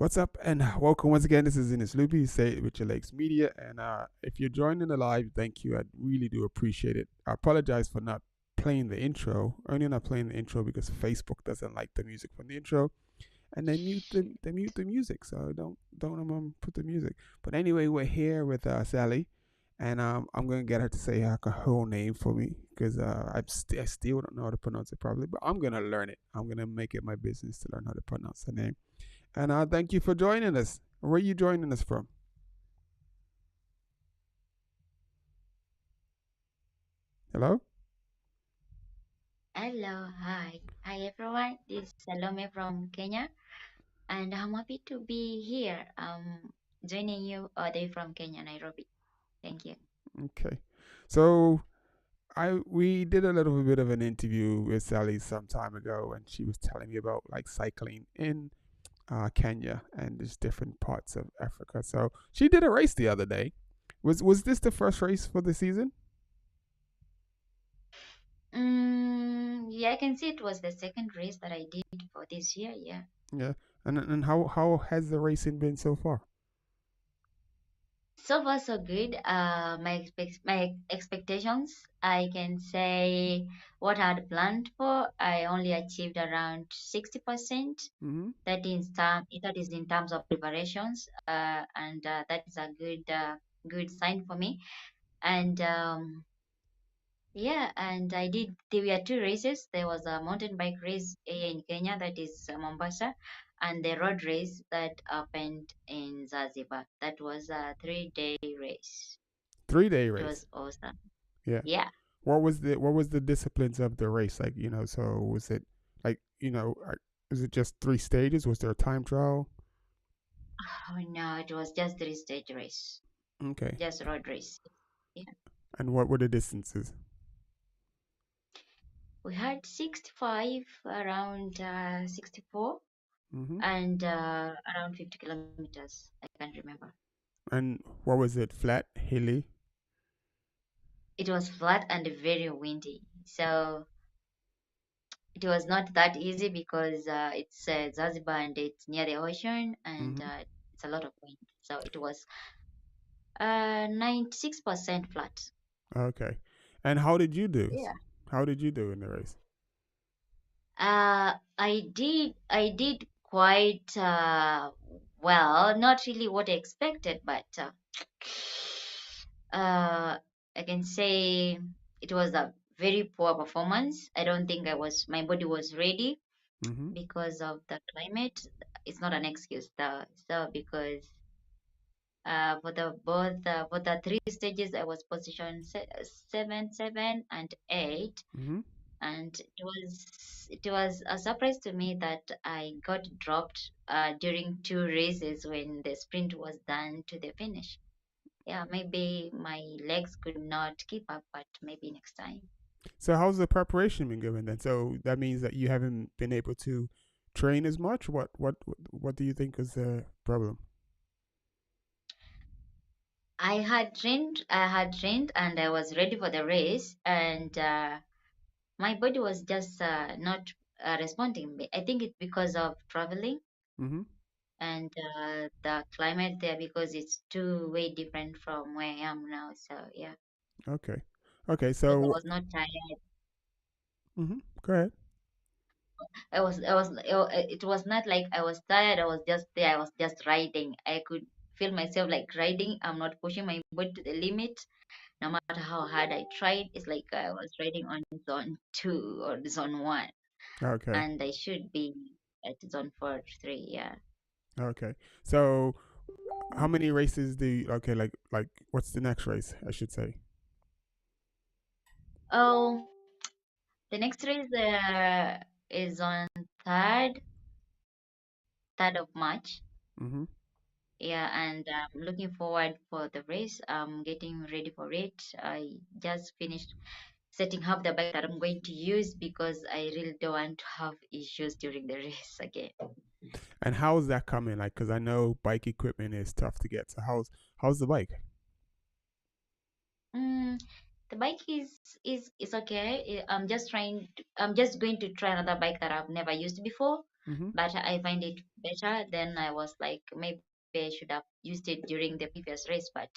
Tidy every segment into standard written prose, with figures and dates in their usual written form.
What's up, and welcome once again. This is Ines Loopy, Say It With Your Legs Media. And if you're joining the live, thank you. I really do appreciate it. I apologize for not playing the intro. Only not playing the intro because Facebook doesn't like the music from the intro, and they mute the music. So don't put the music. But anyway, we're here with Sally, and I'm gonna get her to say her whole name for me because I still don't know how to pronounce it properly. But I'm gonna learn it. I'm gonna make it my business to learn how to pronounce her name. And thank you for joining us. Where are you joining us from? Hello? Hello, hi. Hi everyone, this is Salome from Kenya, and I'm happy to be here. Joining you all day from Kenya, Nairobi. Thank you. Okay. So we did a little bit of an interview with Sally some time ago, and she was telling me about like cycling in Kenya and just different parts of Africa. So she did a race the other day. Was this the first race for the season? Yeah, I can see it was the second race that I did for this year. Yeah, Yeah. And how has the racing been so far? so far so good. My expectations, I can say what I had planned for, I only achieved around 60%. Mm-hmm. That is in terms of preparations, and that is a good sign for me. And yeah, and I did. There were two races. There was a mountain bike race here in Kenya, that is Mombasa, and the road race that happened in Zanzibar. That was a 3 day race. 3 day It race. was awesome. Yeah. Yeah. What was the disciplines of the race like? So was it like is it just 3 stages? Was there a time trial? Oh no, it was just three-stage race, Okay. just road race. Yeah. And what were the distances? We had 65, around 64, Mm-hmm. and around 50 kilometers. I can't remember. And what was it? Flat, hilly? It was flat and very windy. So it was not that easy because it's Zanzibar and it's near the ocean, and Mm-hmm. it's a lot of wind. So it was 96% flat. Okay. And how did you do? Yeah. How did you do in the race? I did quite well. Not really what I expected, but uh, I can say it was a very poor performance. I don't think my body was ready Mm-hmm. because of the climate. It's not an excuse, though. So because for the three stages, I was positioned 7, 7, and 8, Mm-hmm. and it was a surprise to me that I got dropped during two races when the sprint was done to the finish. Yeah, maybe my legs could not keep up, but maybe next time. So how's the preparation been going then? So that means that you haven't been able to train as much? What do you think is the problem? I had trained, and I was ready for the race, and my body was just not responding. I think it's because of traveling Mm-hmm. and the climate there, because it's too way different from where I am now. So yeah, Okay. Okay, because I so was not tired. mm-hmm. Go ahead. It was not like I was tired. I was just there. I was just riding. I could feel myself like riding. I'm not pushing my body to the limit. No matter how hard I tried, it's like I was riding on zone two or zone one, Okay. and I should be at zone four, three. Yeah. Okay. So how many races do you, okay, like what's the next race, I should say? Oh, the next race is on third, 3rd of March. Mm-hmm. Yeah, and I'm looking forward for the race. I'm getting ready for it. I just finished setting up the bike that I'm going to use because I really don't want to have issues during the race again. And how's that coming? Like, cause I know bike equipment is tough to get. So how's the bike? Mm, The bike is okay. I'm just going to try another bike that I've never used before, Mm-hmm. but I find it better. Then I was like, maybe I should have used it during the previous race, but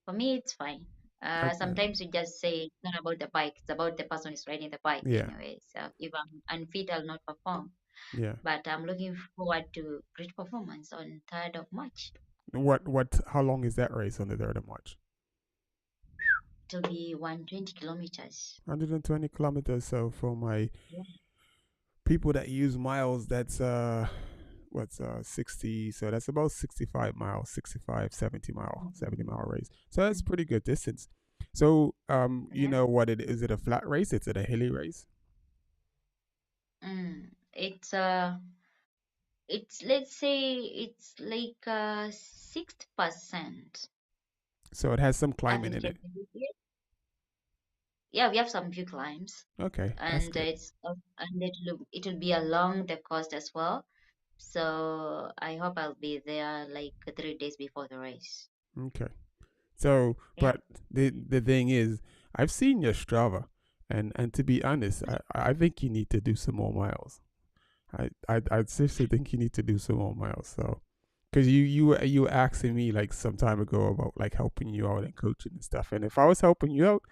for me, it's fine. Okay. Sometimes we just say it's not about the bike; it's about the person who's riding the bike Yeah. anyway. So if I'm unfit, I'll not perform. Yeah. But I'm looking forward to great performance on 3rd of March. What how long is that race on the 3rd of March? It'll be 120 kilometers. 120 kilometers. So for my Yeah. people that use miles, that's what's 60, so that's about 65 miles, 65, 70 mile race. So that's Mhm. pretty good distance. So you Yeah. know what it is, it a flat race? Is it a hilly race? It's let's say it's like 6%. So it has some I climbing think in it. yeah, we have some few climbs, Okay, that's and good. it'll be along the coast as well. So I hope I'll be there like 3 days before the race. Okay. So, Yeah. but the thing is, I've seen your Strava, and to be honest, I think you need to do some more miles. I seriously think you need to do some more miles. So, because you were asking me like some time ago about like helping you out and coaching and stuff, and if I was helping you out,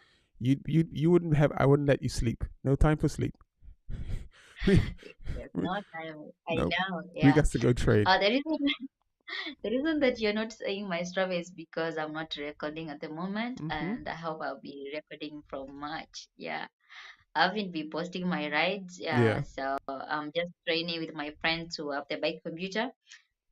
you wouldn't have, I wouldn't let you sleep. No time for sleep. we, Yes, we no time. I nope. know. We Yeah. got to go trade. The reason the reason that you're not saying my Strava is because I'm not recording at the moment, Mm-hmm. and I hope I'll be recording from March. Yeah. I haven't been posting my rides. Yeah. Yeah. So I'm just training with my friends who have the bike computer,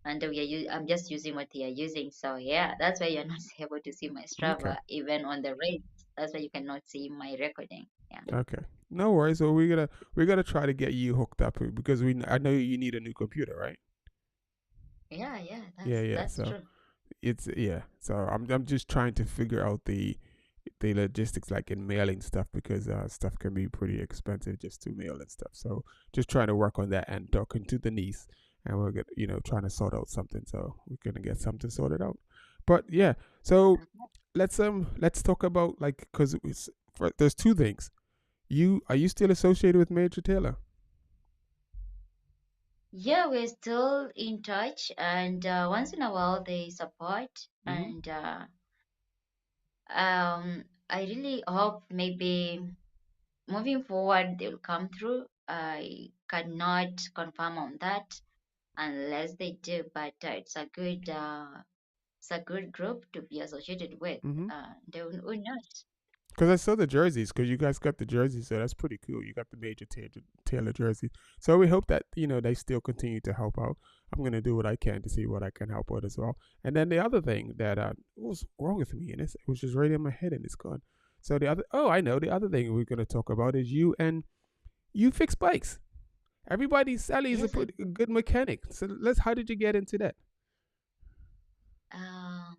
and I'm just using what they are using. So yeah, that's why you're not able to see my Okay. Strava even on the race. That's why you cannot see my recording. Yeah. Okay. No worries. So we gotta try to get you hooked up because I know you need a new computer, right? Yeah, yeah, Yeah, yeah. that's So true. it's yeah. So I'm just trying to figure out the logistics like in mailing stuff because stuff can be pretty expensive just to mail and stuff. So just trying to work on that and talking to the niece and we're gonna trying to sort out something. So we're gonna get something sorted out. But yeah. So let's talk about like because there's two things. You are you still associated with Major Taylor? Yeah, we're still in touch, and once in a while they support, Mm-hmm. and I really hope maybe moving forward they'll come through. I cannot confirm on that unless they do, but it's a good group to be associated with. Mm-hmm. Who knows? Because I saw the jerseys. Because you guys got the jerseys, so that's pretty cool. You got the Major Taylor jersey. So we hope that they still continue to help out. I'm gonna do what I can to see what I can help out as well. And then the other thing that was wrong with me, and it was just right in my head, and it's gone. So I know the other thing we're gonna talk about is you fix bikes. Everybody, Sally is Yes, I a do. good mechanic. So how did you get into that? Um,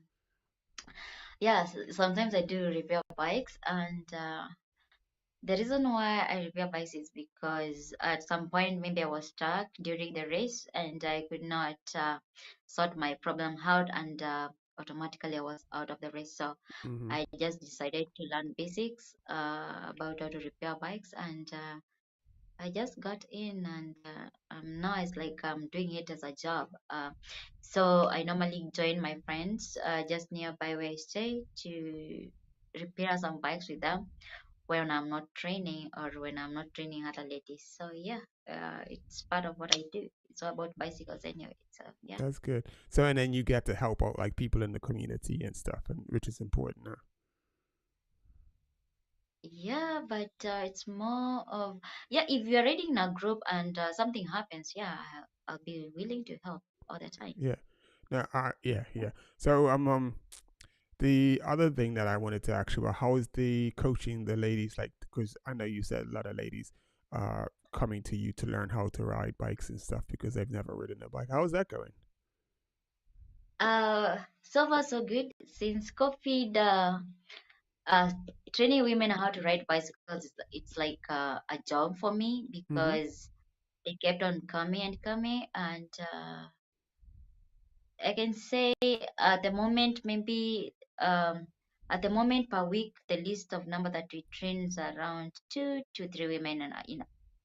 yeah, sometimes I do repair bikes, and the reason why I repair bikes is because at some point maybe I was stuck during the race and I could not sort my problem out, and automatically I was out of the race. So Mm-hmm. I just decided to learn basics about how to repair bikes, and I just got in, and now it's like I'm doing it as a job. So I normally join my friends just nearby where I stay to repair some bikes with them when I'm not training or when I'm not training other ladies. So yeah, it's part of what I do. It's all about bicycles anyway. So yeah, That's good. So and then you get to help out like people in the community and stuff, and which is important. Huh? yeah, but it's more of yeah. If you're reading in a group and something happens, yeah, I'll be willing to help all the time. Yeah. No, yeah, yeah. So the other thing that I wanted to ask you about, how is the coaching the ladies like? Because I know you said a lot of ladies are coming to you to learn how to ride bikes and stuff because they've never ridden a bike. How is that going? So far so good. Since COVID, uh, training women how to ride bicycles, it's like a job for me Mm-hmm. because they kept on coming and coming, and I can say at the moment maybe At the moment per week, the list of number that we train is around 2 to 3 women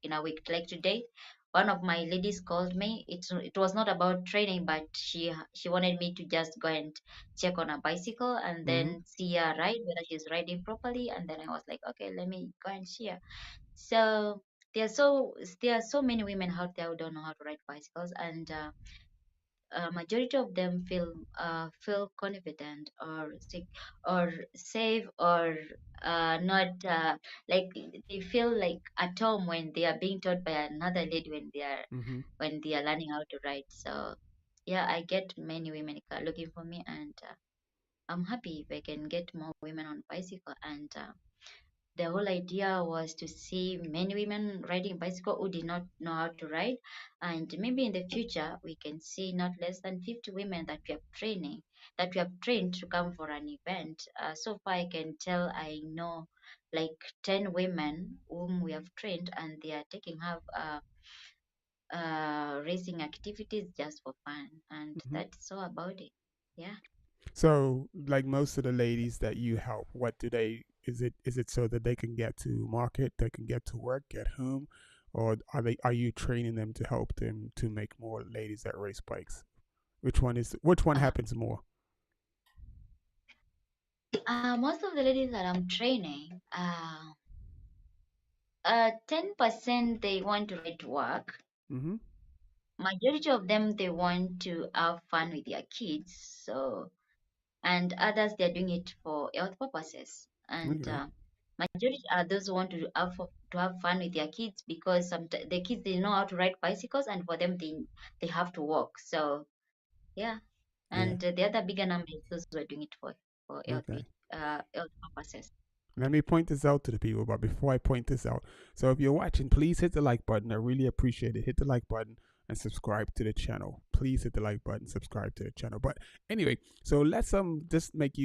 in a week. Like today, one of my ladies called me. It was not about training, but she wanted me to just go and check on her bicycle and Mm-hmm. then see her ride, whether she's riding properly. And then I was like, okay, let me go and see her. So there are so many women out there who don't know how to ride bicycles, and majority of them feel confident or sick or safe or not like they feel like at home when they are being taught by another lady Mm-hmm. when they are learning how to ride. So yeah, I get many women looking for me, and I'm happy if I can get more women on bicycle. And the whole idea was to see many women riding bicycle who did not know how to ride, and maybe in the future we can see not less than 50 women that we have trained to come for an event. So far I can tell I know like 10 women whom we have trained, and they are taking up racing activities just for fun, and Mm-hmm. that's all about it. Yeah. So, like most of the ladies that you help, what do they? Is it so that they can get to market, they can get to work, get home, or are you training them to help them to make more ladies that race bikes? Which one uh, happens more? Most of the ladies that I'm training, 10% they want to ride to work. Mm-hmm. Majority of them they want to have fun with their kids. So, and others they're doing it for health purposes. And Okay. majority are those who want to have fun with their kids, because some the kids they know how to ride bicycles, and for them they have to walk. So yeah, Yeah. and the other bigger number is those who are doing it for Okay. health purposes. Let me point this out to the people, but before I point this out, so if you're watching, please hit the like button. I really appreciate it. Hit the like button and subscribe to the channel. Please hit the like button, subscribe to the channel. But anyway, so let's just make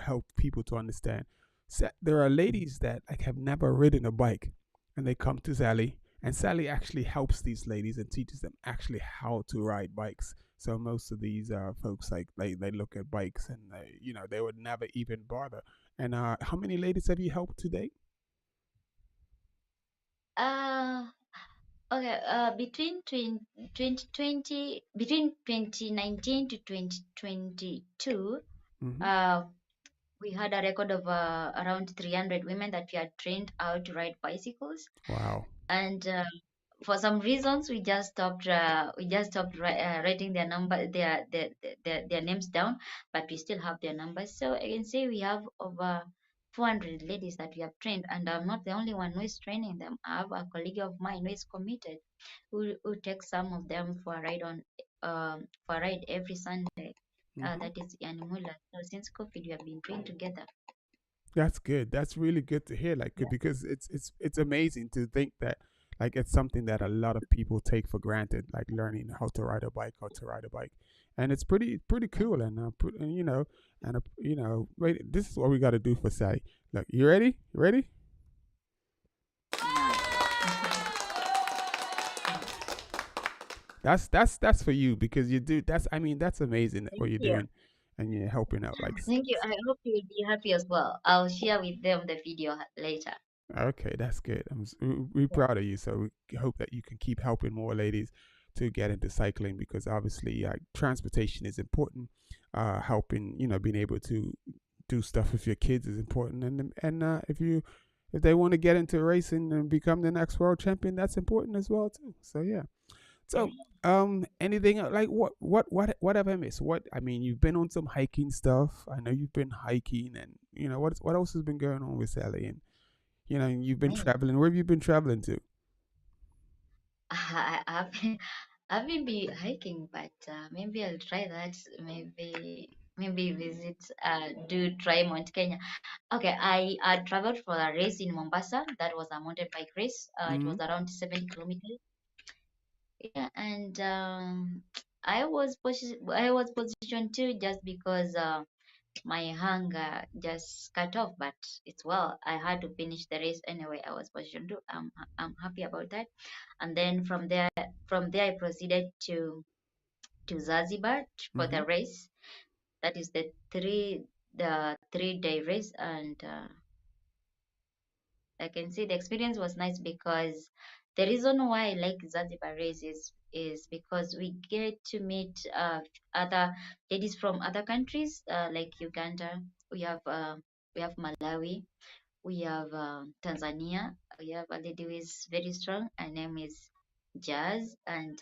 help people to understand. So there are ladies that like have never ridden a bike, and they come to Sally, and Sally actually helps these ladies and teaches them actually how to ride bikes. So most of these folks like they look at bikes and they would never even bother. And how many ladies have you helped today? Uh, Okay, between 2019 to 2022, Mm-hmm. uh, we had a record of around 300 women that we had trained how to ride bicycles. Wow. And for some reasons, we just stopped writing their names down, but we still have their numbers. So I can say we have over 400 ladies that we have trained, and I'm not the only one who is training them. I have a colleague of mine who is committed, who takes some of them for a ride every Sunday. Mm-hmm. That is Yanimula. So since COVID, we have been doing together. That's good. That's really good to hear. Like, Yeah. because it's amazing to think that like it's something that a lot of people take for granted, like learning how to ride a bike, and it's pretty cool. And wait, this is what we got to do for Sally. Look, you ready? You ready? Nice. That's for you because you do. That's amazing Thank what you're you. doing, and you're helping out. Like, Thank you. I hope you will be happy as well. I'll share with them the video later. okay, that's good. We're Yeah. proud of you. So we hope that you can keep helping more ladies to get into cycling because obviously transportation is important. Helping, being able to do stuff with your kids is important. And if they want to get into racing and become the next world champion, that's important as well too. So yeah. So anything like what have I missed? You've been on some hiking stuff. I know you've been hiking, and what else has been going on with Sally? And you've been Nice. traveling. Where have you been traveling to? I've been, I've been be hiking, but maybe I'll try that. Maybe visit, do try Mount Kenya. Okay, I traveled for a race in Mombasa. That was a mountain bike race. It Mm-hmm. was around 70 kilometers. Yeah, and I was positioned too, just because my hunger just cut off, but it's well. I had to finish the race anyway. I was positioned too. I'm happy about that. And then from there I proceeded to Zanzibar for Mm-hmm. the race. That is the 3 day race, and I can say the experience was nice because the reason why I like Zanzibar race is because we get to meet other ladies from other countries like Uganda. We have uh, we have Malawi. We have Tanzania. We have a lady who is very strong. Her name is Jazz, and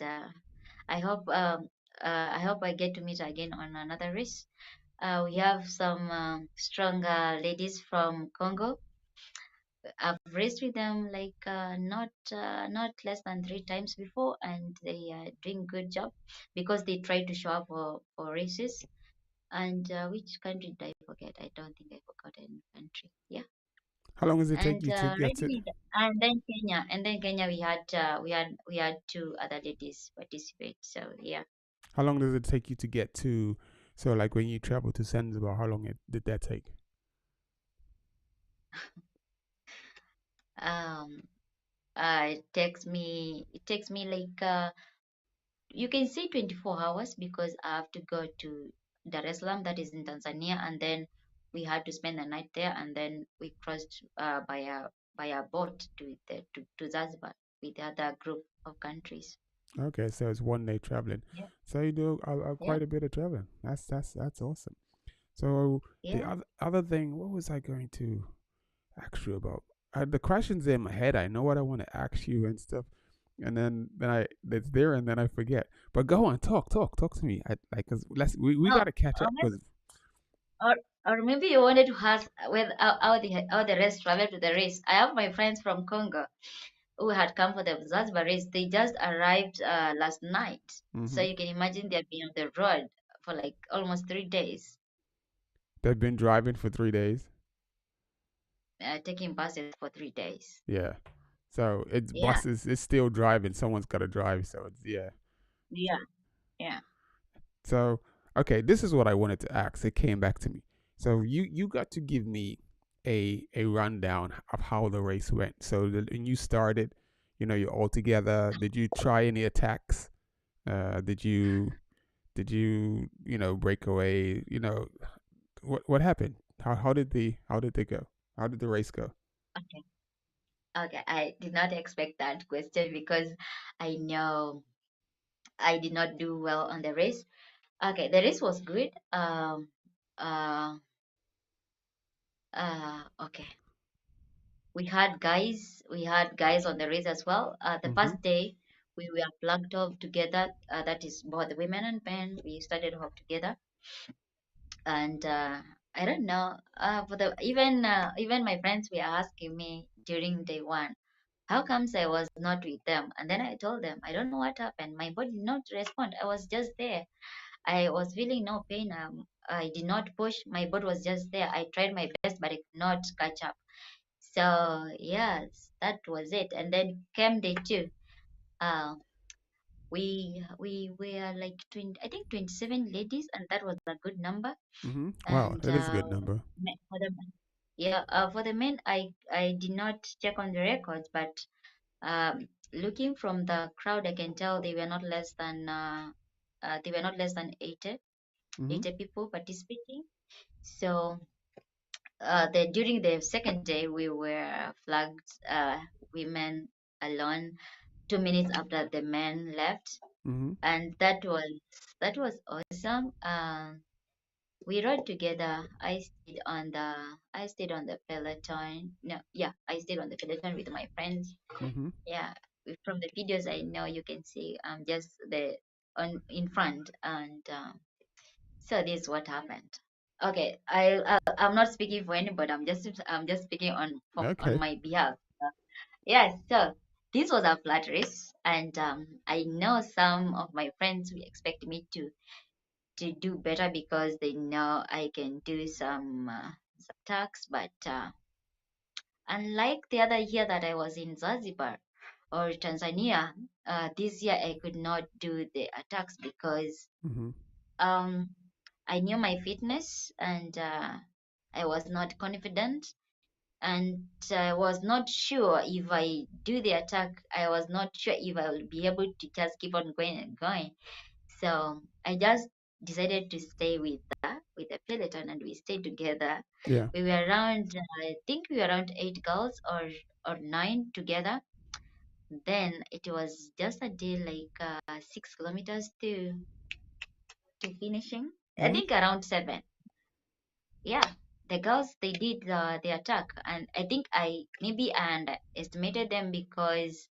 I hope I get to meet her again on another race. We have some stronger ladies from Congo. I've raced with them like not less than 3 times before, and they are doing good job because they try to show up for races. And which country did I forget? I don't think I forgot any country. Yeah, How long does it take and you to get riding to? with, and then Kenya we had two other ladies participate. So yeah, How long does it take you to get to? So, like when you travel to Zanzibar, how long did that take? um, it takes me like you can say 24 hours because I have to go to Dar es Salaam, that is in Tanzania, and then we had to spend the night there, and then we crossed by a boat to Zanzibar with the other group of countries. Okay, so it's 1 day traveling. Yeah, So you do yeah, quite a bit of traveling. That's awesome. So the yeah. other thing, what was I going to ask you about? The questions in my head. I know what I want to ask you and stuff, and then I it's there, and then I forget. But go on, talk to me. I like, cause we Oh, got to catch or up maybe, because or, or maybe you wanted to ask whether how the rest traveled to the race. I have my friends from Congo who had come for the Zanzibar race. They just arrived last night. So hmm you can imagine they've been on the road for like almost 3 days, they've been driving for 3 days. taking buses for 3 days. Yeah. So it's Yeah, buses. It's still driving. Someone's got to drive. So it's yeah. yeah, yeah. So okay, this is what I wanted to ask. It came back to me. So you got to give me a rundown of how the race went. So when you started, you're all together. Did you try any attacks? Did you break away? What happened? How did they go? How did the race go? Okay, okay. I did not expect that question because I know I did not do well on the race. Okay, the race was good. Uh, okay. We had guys on the race as well. The Mhm. first day we were plugged off together. That is both the women and men. We started off together, and I don't know. For the even my friends were asking me during day one, how comes I was not with them? And then I told them I don't know what happened. My body did not respond. I was just there. I was feeling no pain. I did not push. My body was just there. I tried my best, but I could not catch up. So yes, that was it. And then came day two. Uh, we were like 20, I think 27 ladies, and that was a good number. Mhm. Wow, And that is a good number. for the yeah, for the men, I did not check on the records, but looking from the crowd, I can tell they were not less than Mhm. 80 people participating. So the during the second day, we were flagged women alone 2 minutes after the men left, Mhm. and that was awesome. We rode together. I stayed on the peloton. No, yeah, I stayed on the peloton with my friends. Mhm. Yeah, from the videos I know you can see just the on in front, and so this is what happened. Okay, I'm not speaking for anybody. I'm just speaking on Okay. my behalf. Yes, so this was a flat race, and I know some of my friends will expect me to do better because they know I can do some tasks. But unlike the other year that I was in Zanzibar or Tanzania, this year I could not do the attacks because Mhm. um, I knew my fitness, and I was not confident, and I was not sure if I do the attack. I was not sure if I will be able to just keep on going and going. So I just decided to stay with that. with the peloton, and we stayed together. Yeah. We were around, I think we were around 8 girls or nine together. Then it was just a day like 6 kilometers to finishing. I Mm-hmm. think around 7. Yeah, the girls they did the attack, and I think I maybe I underestimated them because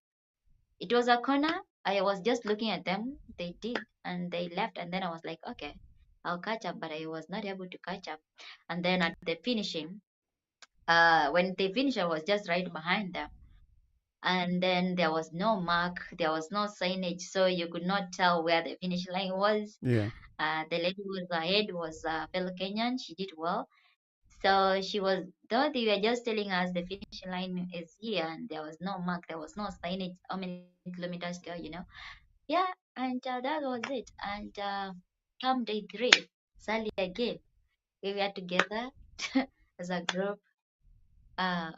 it was a corner. I was just looking at them. They did, and they left, and then I was like, okay, I'll catch up, but I was not able to catch up. And then at the finishing, when they finished, I was just right behind them. And then there was no mark, there was no signage, so you could not tell where the finish line was. Yeah. The lady who was ahead was a fellow Kenyan. She did well. So she was, though they were just telling us the finish line is here, and there was no mark, there was no signage, how many kilometers to go. Yeah, and that was it. And come day 3, Sally again, we were together as a group. Uh,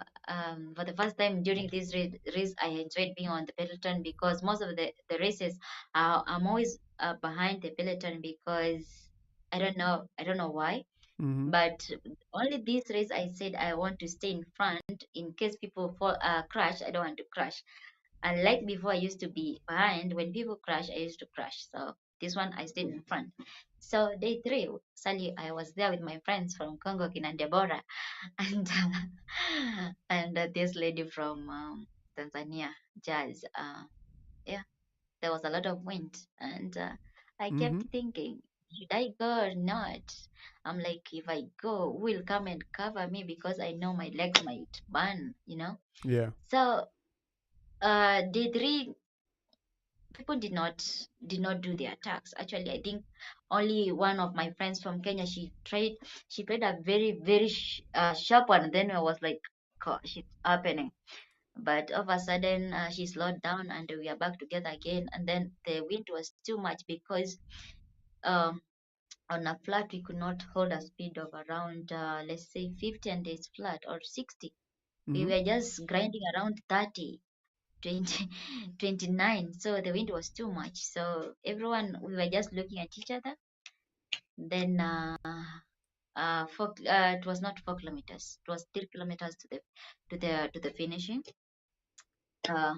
for the first time during this race, I enjoyed being on the peloton because most of the races, I'm always behind the peloton because I don't know why, Mm-hmm. but only this race I said I want to stay in front in case people fall crash. I don't want to crash. Unlike before, I used to be behind. When people crash, I used to crash. So this one I stayed in front. So day 3, Sally, I was there with my friends from Congo, Kina Deborah, and this lady from Tanzania, Jazz. Yeah, there was a lot of wind, and I Mm-hmm. kept thinking, should I go or not? I'm like, if I go, who will come and cover me because I know my legs might burn. Yeah. So day 3, people did not do the attacks. Actually, I think only one of my friends from Kenya, she played a very very sharp one. Then I was like, gosh, it's happening. But all of a sudden, she slowed down, and we are back together again. And then the wind was too much because um, on a flat we could not hold a speed of around let's say 50, and it's flat, or 60. We Mm-hmm. were just grinding around 30, 20, 29. So the wind was too much. So everyone, we were just looking at each other. Then it was not 4 kilometers. It was 3 kilometers to the finishing. Uh,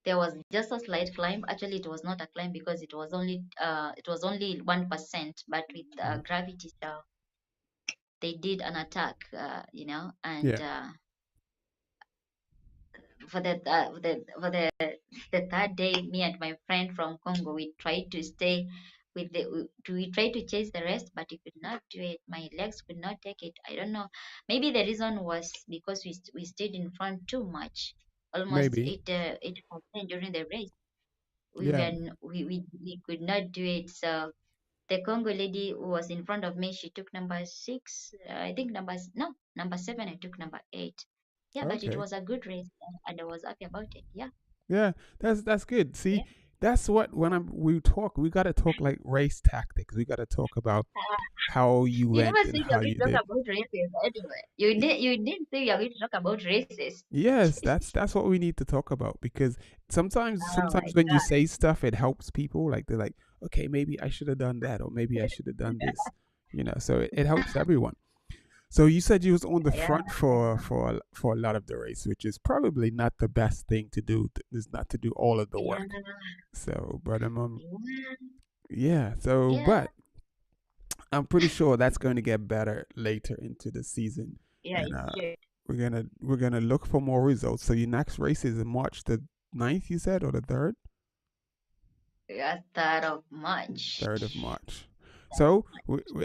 there was just a slight climb. Actually, it was not a climb because it was only 1%. But with Mm-hmm. gravity, they did an attack. And Yeah. for the third day, me and my friend from Congo, we tried to stay we tried to chase the rest, but we could not do it. My legs could not take it. I don't know. Maybe the reason was because we stayed in front too much, almost Maybe. 8% during the race. We Yeah. were we could not do it. So the Congo lady who was in front of me, she took number 6. I think number 7. I took number 8. Yeah, but it Okay. was a good race, and I was happy about it. Yeah, Yeah. That's good. See, yeah. that's what when we talk, we gotta talk like race tactics. We gotta talk about how you You went never and said you're how going you to talk did. about races anyway. You Y- did. You didn't say you're going to talk about races. Yes, that's what we need to talk about because Oh my sometimes when you God. say stuff, it helps people. Like they're like, okay, maybe I should have done that, or maybe I should have done this. So it helps everyone. So you said you was on the Yeah, front for a lot of the race, which is probably not the best thing to do. Is not to do all of the yeah, work. So, but yeah, yeah. So, yeah, but I'm pretty sure that's going to get better later into the season, yeah. and It should. we're gonna look for more results. So your next race is in March the 9th, you said, or the third? Yeah, start of March. 3rd of March. So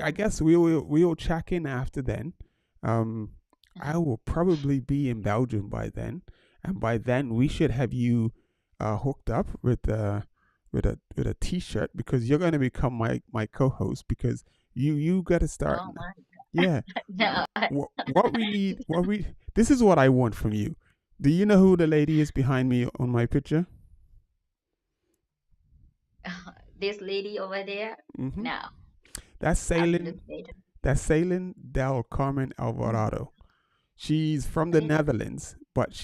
I Yeah. guess we will check in after then. Um, I will probably be in Belgium by then, and by then we should have you hooked up with a T-shirt because you're gonna become my co-host because you got to start. Oh my. Yeah, No. what we need, what we this is what I want from you. Do you know who the lady is behind me on my picture? This lady over there. Mm-hmm. No, That's I have to Sailing. look later. That's Sailing Del Carmen Alvarado. She's from the Really? Netherlands, but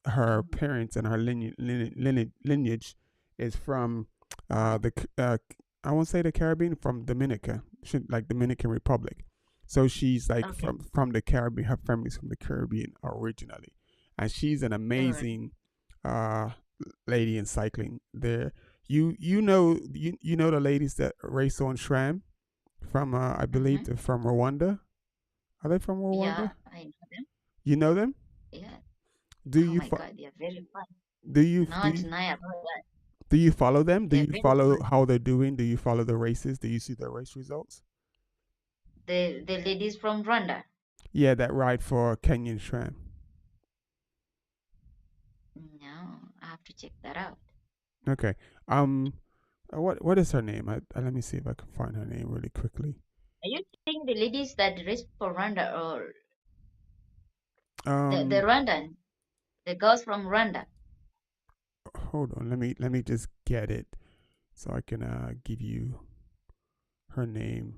her parents and her lineage is from Oh, the I won't say the Caribbean, from Dominica, like Dominican Republic. So she's like Okay. from the Caribbean. Her family's from the Caribbean originally, and she's an All right. amazing uh, lady in cycling. There, you know the ladies that race on Shram from I believe Mm-hmm. they're from Rwanda. Are they from Yeah, Rwanda? I know them. You know them? Yeah. Do Oh you my God, they're very fun. do you No do you deny about that. do you follow them? Do They're you very follow fun. how they're doing? Do you follow the races? Do you see the race results? The ladies from Rwanda. Yeah, that ride for Kenyan Shram. No, I have to check that out. Okay. Um, what is her name? Let me see if I can find her name really quickly. Are you saying the ladies that race for Rwanda or the Um, Rwandan, the girls from Rwanda? hold on. Let me just get it so I can give you her name,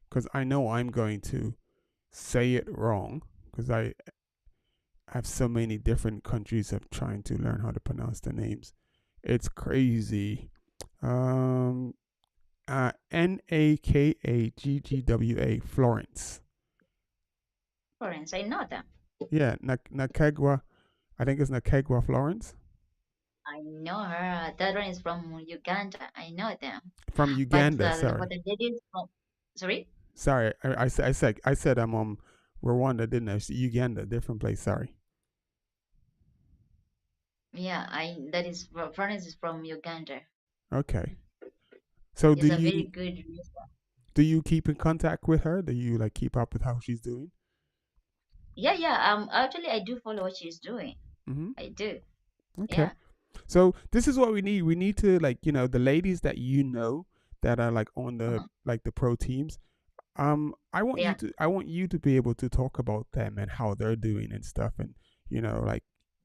because I know I'm going to say it wrong, because I have so many different countries of trying to learn how to pronounce the names. It's crazy. Um, Nakaggwa, Florence. Florence, I know them. Yeah, Nakegwa. I think it's Nakegwa, Florence, I know her. That one is from Uganda. I know them. from But Uganda. for Sorry, the ladies from, sorry? sorry. I said I'm Rwanda, didn't I? Uganda, different place. Sorry. Yeah, that is Florence is from Uganda. Okay. So She's a very good racer. do you keep in contact with her? Do you like keep up with how she's doing? Yeah, yeah. Actually, I do follow what she's doing. Mm-hmm. I do. Okay. Yeah. So this is what we need. We need to, like, the ladies that that are like on the Uh-huh. like the pro teams. Yeah. I want you to be able to talk about them and how they're doing and stuff, and like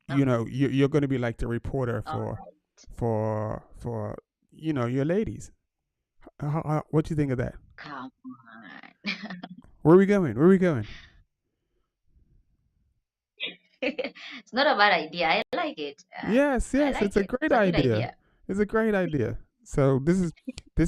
Okay. you're going to be like the reporter All right. for your ladies. What do you think of that? Come on. Where are we going? Where are we going? It's not a bad idea. I like it. Yes, I yes, like it's a it. great It's a good idea. idea. It's a great idea. So this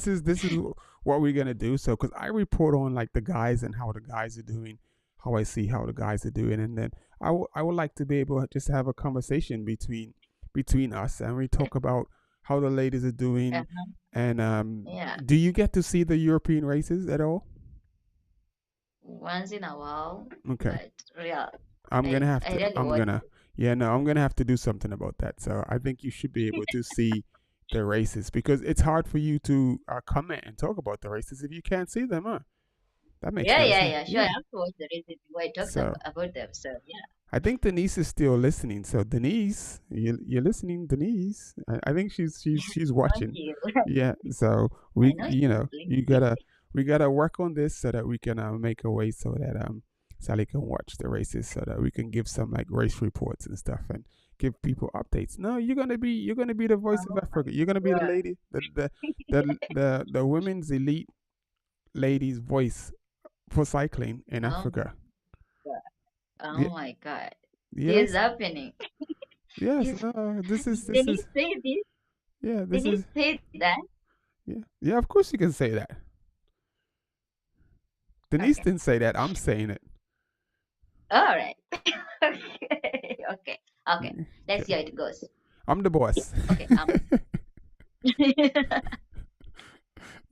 is what we're gonna do. So because I report on like the guys and how the guys are doing, how I see how the guys are doing, and then I would like to be able to just have a conversation between us, and we talk about how the ladies are doing. Uh-huh. And Yeah. do you get to see the European races at all? Once in a while, Okay. but real. I'm gonna have I to. really I'm watch gonna. it. Yeah, no, I'm gonna have to do something about that. So I think you should be able to see the races, because it's hard for you to comment and talk about the races if you can't see them. Huh? That makes Yeah, no yeah, sense. yeah. Sure, I Yeah. have to watch the races before I talk So about them. So yeah. I think Denise is still listening. So Denise, you're listening, Denise. I think she's Thank watching. you. Yeah. So I know she's listening. we gotta work on this so that we can make a way so that Sally can watch the races, so that we can give some like race reports and stuff and give people updates. No, you're gonna be the voice of Oh my Africa. You're gonna be the God. lady, the women's elite ladies voice for cycling in Oh my Africa. God. Yeah, Oh my God. This is yes. happening. Yes, This no, this Denise is say this. yeah, this Denise is say that. yeah, yeah. Of course, you can say that. Denise Okay. didn't say that. I'm saying it. All right. Okay. Okay. Okay. Let's see Okay, how it goes. I'm the boss. Okay.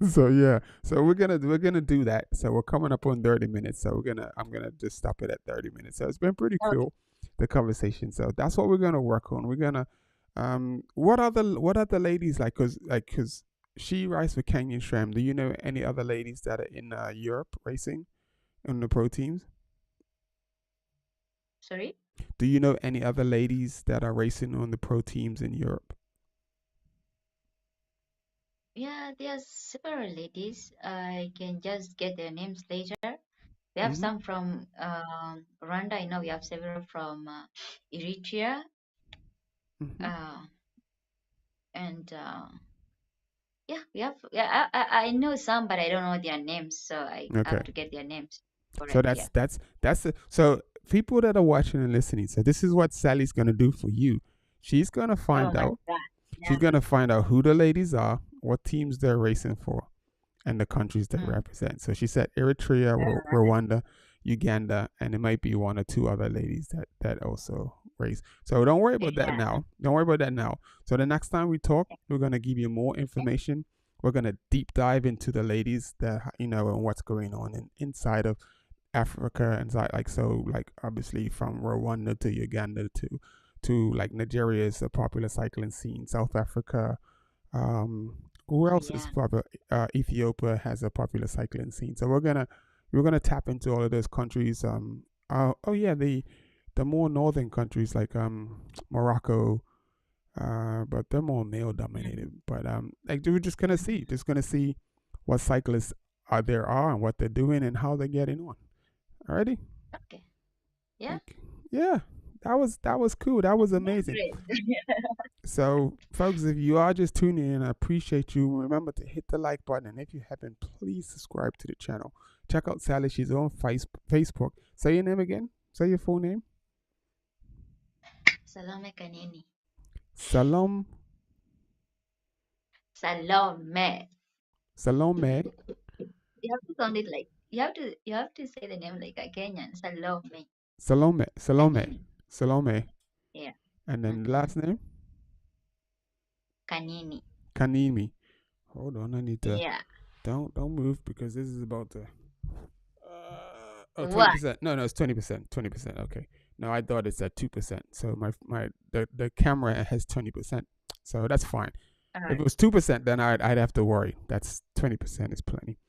So yeah, so we're gonna do that. So we're coming up on 30 minutes. So I'm gonna just stop it at 30 minutes. So it's been pretty Okay. cool, the conversation. So that's what we're gonna work on. We're gonna what other ladies cause she rides for Canyon Shram. Do you know any other ladies that are in Europe racing on the pro teams? Sorry. Do you know any other ladies that are racing on the pro teams in Europe? Yeah, there's several ladies. I can just get their names later. We have Mm-hmm. some from Rwanda. I know we have several from Eritrea. Mm-hmm. Uh, and yeah, we have. Yeah, I know some, but I don't know their names, so I Okay. have to get their names So correct. Yeah. so people that are watching and listening. So this is what Sally's gonna do for you. She's gonna Oh find my out. God. She's Yeah. gonna find out who the ladies are, what teams they're racing for, and the countries they Mm. represent. So she said Eritrea, Alright. Rwanda, Uganda, and it might be one or two other ladies that also race. So don't worry about that Yeah. now. Don't worry about that now. So the next time we talk, we're gonna give you more information. We're gonna deep dive into the ladies that and what's going on inside of Africa, inside like obviously from Rwanda to Uganda to like Nigeria is a popular cycling scene. South Africa, who Oh else is yeah. popular? Ethiopia has a popular cycling scene. So we're gonna tap into all of those countries. Oh yeah, the more northern countries like Morocco, but they're more male dominated. Mm. But like we're just gonna see what cyclists are and what they're doing and how they're getting on. Alrighty, Okay. Yeah. like yeah, that was cool. That was Yeah. amazing. Great. So, folks, if you are just tuning in, I appreciate you. Remember to hit the like button, and if you haven't, please subscribe to the channel. Check out Sally. She's on Facebook. Say your name again. Say your full name. Salome Kanini. Salom Salome. Salome You have to sound it like you have to say the name like a Kenyan. Salome Salome Kanini. Salome, Yeah. and then the Mm-hmm. last name Kanini. Kanimi. Hold on, I need to Yeah. don't move because this is about to. Oh, What? 20%. No, it's 20%. 20%. Okay. No, I thought it's at 2%. So the camera has 20%. So that's fine. If it was 2%, then I'd have to worry. That's 20% is plenty.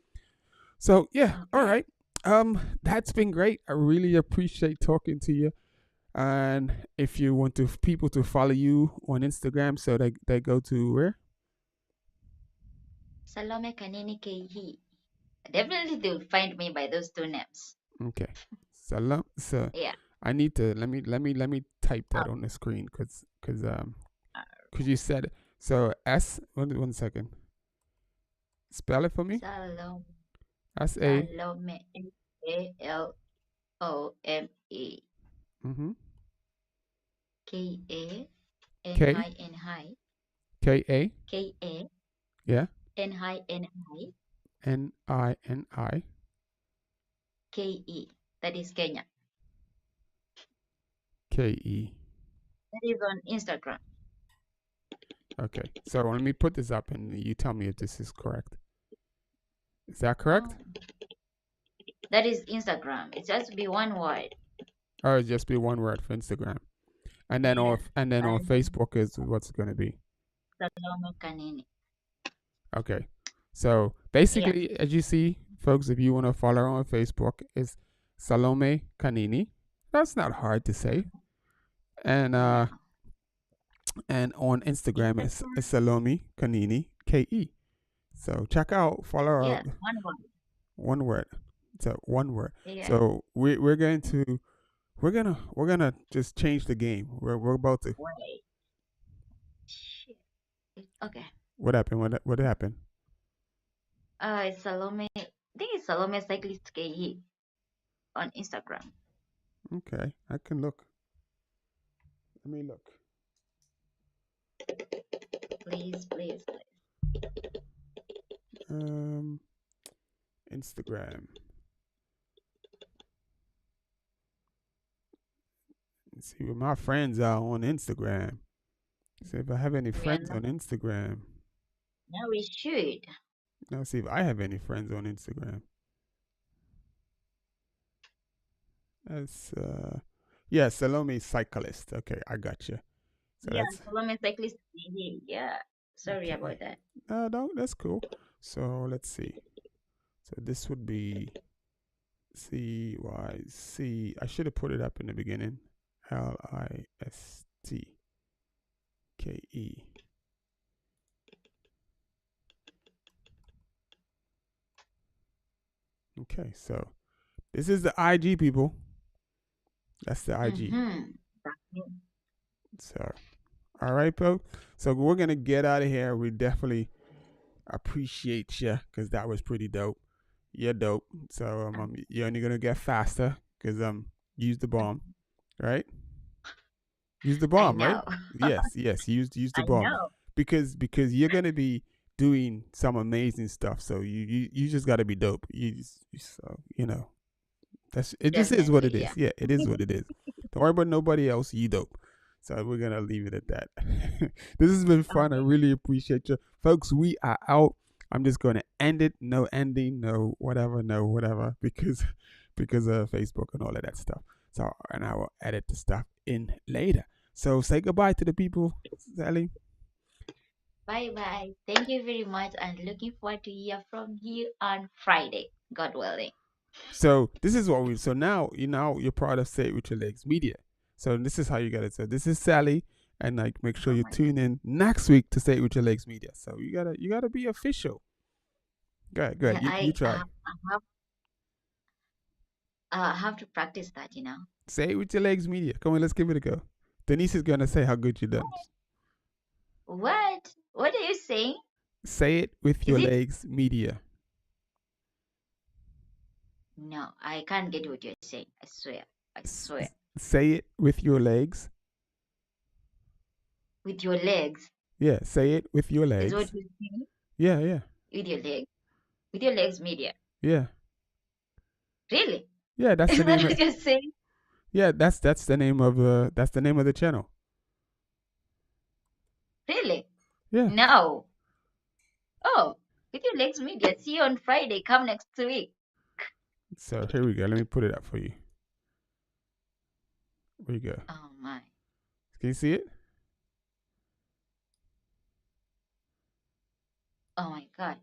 So yeah, all Okay. right. That's been great. I really appreciate talking to you. And if you want people to follow you on Instagram, so they go to where? Salome Kanini Ke. Definitely they'll find me by those two names. Okay. So Yeah. I need to let me type Oh, that on the screen because uh, you said it. So one second. Spell it for me. Salome. S-A. Salome. Salome. Mm-hmm. K-A. N K high N high. K-A. K-A. Yeah. N high N high. Nini. K-E. That is Kenya. Ke. That is on Instagram. Okay. So let me put this up and you tell me if this is correct. Is that correct? Oh, that is Instagram. It has to be one word. Or just be one word for Instagram. And then Yeah. on Facebook is what's gonna be. Salome Kanini. Okay. So Yeah. basically, as you see, folks, if you want to follow her on Facebook, is Salome Kanini. That's not hard to say. And No. and on Instagram Instagram. is Salome Kanini Ke. So check out, follow her. Yes, one word. One word. So one word. Yeah. So we're gonna just change the game. We're about to. Wait. Shit. Okay. What happened? What happened? It's Salome. I think it's Salome Cyclist KE on Instagram. Okay, I can look. Let me look. Please, please, please. Um, Instagram. Let's see what my friends are on Instagram. See if I have any We are friends not. on Instagram. Now we should. Now see if I have any friends on Instagram. That's yeah, Salome Cyclist. Okay, I got you. So Yeah, that's Salome Cyclist KE. Yeah. Sorry okay. about that. No, that's cool. So let's see. So this would be CYC. I should have put it up in the beginning. LISTKE. Okay, so this is the IG, people. That's the IG. Mm-hmm. So, all right, folks. So we're gonna get out of here. We definitely appreciate you because that was pretty dope. You're dope. So you're only gonna get faster because use the bomb, right? Use the I bomb, right? know. Yes. Use the I bomb know. because you're gonna be doing some amazing stuff. So you just got to be dope. So that's it. Just is what it Definitely, is. yeah. Yeah, it is what it is. Don't worry about nobody else. You dope. So we're gonna leave it at that. This has been fun. I Okay. really appreciate you, folks. We are out. I'm just gonna end it. No ending. No whatever. Because of Facebook and all of that stuff. So and I will edit the stuff in later. So say goodbye to the people, Sally. Bye bye. Thank you very much, and looking forward to hear from you on Friday, God willing. So this is what we. So now you're part of Say It With Your Legs Media. So this is how you get it. So this is Sally, and like make sure Oh you my God. tune in next week to Say It With Your Legs Media. So you gotta be official. Go ahead. Yeah, You try. I have to practice that, you know. Say It With Your Legs Media. Come on, let's give it a go. Denise is gonna say how good you done. What? What are you saying? Say it with Is your it? legs media. No, I can't get what you're saying. I swear. I S- swear. say it with your legs. With your legs. Yeah, say it with your Is what legs. you're saying? Yeah. With your legs. With your legs media. Yeah. Really? Yeah, that's Is the that name of. what you're saying? Yeah, that's the name of the channel. Really? Yeah. No. Oh, with your legs media. See you on Friday. Come next week. So here we go. Let me put it up for you. There you go. Oh my. Can you see it? Oh my God.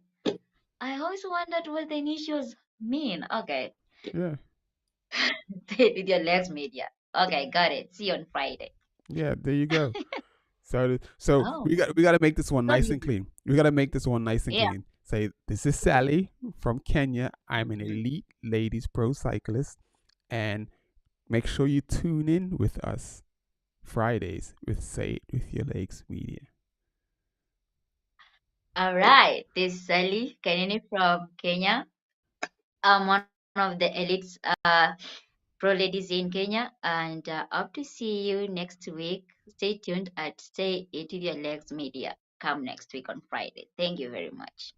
I always wondered what the initials mean. Okay. Yeah. Say it with your legs media. Okay, got it. See you on Friday. Yeah. There you go. So Oh, we gotta make this one so nice and easy. clean. We gotta make this one nice and Yeah. clean. Say this is Sally from Kenya. I'm an elite ladies pro cyclist, and make sure you tune in with us Fridays with Say It With Your Legs Media. All right. This is Salome Kanini from Kenya. I'm one of the elites pro ladies in Kenya, and hope to see you next week. Stay tuned at Stay It With Your Legs Media. Come next week on Friday. Thank you very much.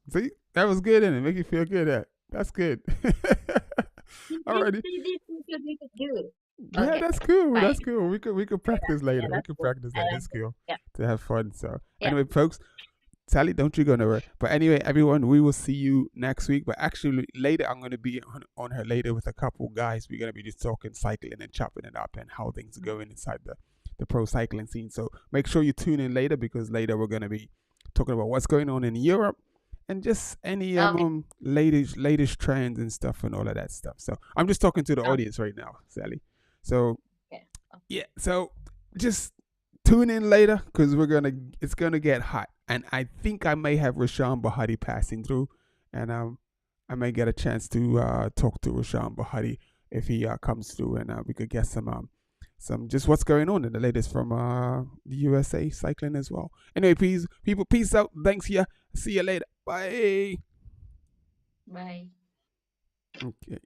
See, that was good, and it make you feel good. That's good. This, Alrighty. we could do. Yeah, Okay, that's cool. fine. That's cool. We could practice Yeah, later. We that's could cool. practice I that. like It's it. cool Yeah, to have fun. So yeah. anyway, folks, Sally, don't you go nowhere. But anyway, everyone, we will see you next week. But actually, later I'm going to be on her later with a couple guys. We're going to be just talking cycling and chopping it up and how things are going inside the pro cycling scene. So make sure you tune in later because later we're going to be talking about what's going on in Europe and just any Okay, latest trends and stuff and all of that stuff. So I'm just talking to the okay, audience right now, Sally. So okay. yeah, so just tune in later because it's gonna get hot, and I think I may have Rashawn Bahati passing through, and I may get a chance to talk to Rashawn Bahati if he comes through, and we could get some just what's going on in the latest from the USA cycling as well. Anyway, people, peace out. Thanks, yeah. See you later. Bye. Bye. Okay.